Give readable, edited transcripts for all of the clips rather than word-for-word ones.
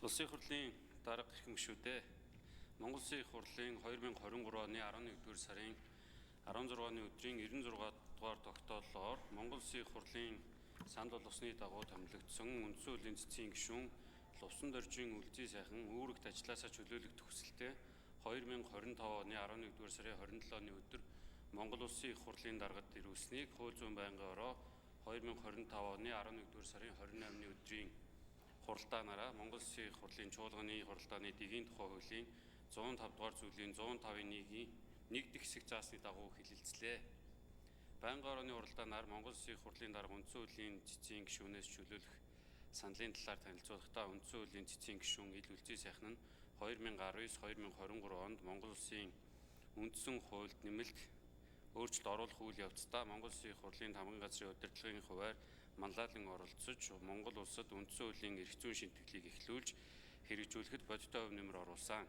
Улсын их хурлын дарга гэх гишүүдээ Монгол Улсын их хурлын 2023 оны 11-р сарын 16-ны өдрийн 96 дугаар тогтооллоор Монгол Улсын их хурлын санал болгосны дагуу томилогдсон үндсэн хуулийн цэцгийн гишүүн Лувсан доржийн үлзий сайхан үүрэгт ажилласаа чөлөөлөх хүсэлтэд 2025 оны 11-р сарын 27-ны өдөр Монгол Улсын их хурлын даргад ирүүлсэнийг хууль зүйн байнгын ороо 2025 оны 11-р сарын 28-ны өдрийн хуралдаанаараа Монгол Улсын их хурлын чуулганы хуралдааны дэгийн тухай хуулийн 105 дугаар зүйлийн 105-ийн 1 дэх хэсэг заасны дагуу хэлэлцлээ. Байнгын орооны хуралдаанаар Монгол Улсын их хурлын дарга үндсэн хуулийн цэцгийн гишүүнээс чөлөөлөх саналын талаар танилцуулахдаа үндсэн хуулийн цэцгийн гишүүн Ил үлзий сайхан нь 2019-2023 онд Монгол Улсын үндсэн хуульд нэмэлт өөрчлөлт оруулах үйл явцдаа Монгол Улсын их хурлын хамгийн газрын удирдлагын хуваар манлайлан оролцож Монгол улсад үндсэн хуулийн эрх зүйн шинтгэлийг эхлүүлж хэрэгжүүлэхэд бодиттой хөв нэмэр оруулсан.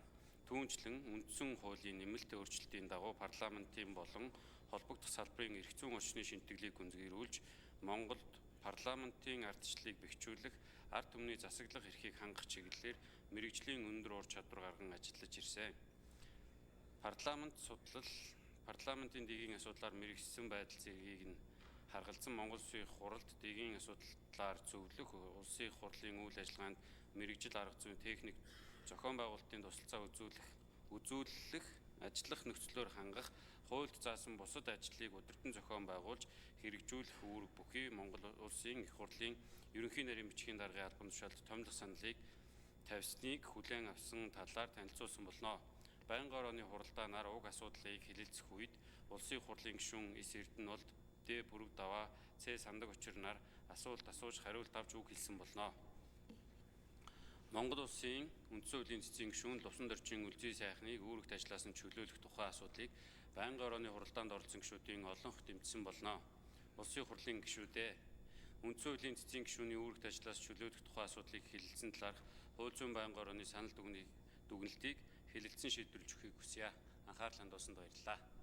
Түүнчлэн үндсэн хуулийн нэмэлт өөрчлөлтийн дагуу парламентын болон холбогдох салбарын эрх зүйн орчны шинтгэлийг гүнзгийрүүлж Монголд парламентын ардчлалыг бэхжүүлэх, ард түмний засаглах эрхийг хангах чиглэлээр мэргэжлийн өндөр ур чадвар гарган ажиллаж ирсэн. Парламентын дэгийн асуудлаар мэргэжсэн байдал зэргийг нь харгалзан Монгол Улсын их хурлд дэгийн асуудлаар зөвлөх, улсын их хурлын үйл ажиллагаанд мэргэжил арга зүйн техник зохион байгуулалтын тусалцаа үзүүлэх, ажиллах нөхцлөөр хангах, хуульд заасан бусад ажлыг удирдан зохион байгуулж хэрэгжүүлэх үүрэг бүхий Монгол Улсын их хурлын ерөнхий нарийн бичгийн даргын албан тушаалд томилох саналыг тавьсныг хүлээн авсан талаар танилцуулсан болно. Байнгын орооны хуралдаанаар уг асуудлыг хэлэлцэх үед улсын их хурлын гишүүн С. Эрдэнэболд Д. Бүрэг Даваа, Ц. Сандаг Учир нар асуулт асууж хариулт авч үг хэлсэн болно. Монгол Улсын үндсэн хуулийн цэцгийн гишүүн Лувсан доржийн үлзий сайхныг үүрэгт ажиллаас нь чөлөөлөх тухай асуудлыг байнгын орооны хуралдаанд оролцсон гишүүдийн олонх дэмжсэн болно. Улсын их хурлын гишүүдээ үндсэн хуулийн цэцгийн гишүүний үүрэгт ажиллаас чөлөөлөх тухай асуудлыг хэлэлцсэн талаарх хууль зүйн байнгын орооны санал дүгнэлтийг хэлэлцэн шийдвэрлэж өгөхийг хүсье. Анхаарал хандуулсанд баярлалаа.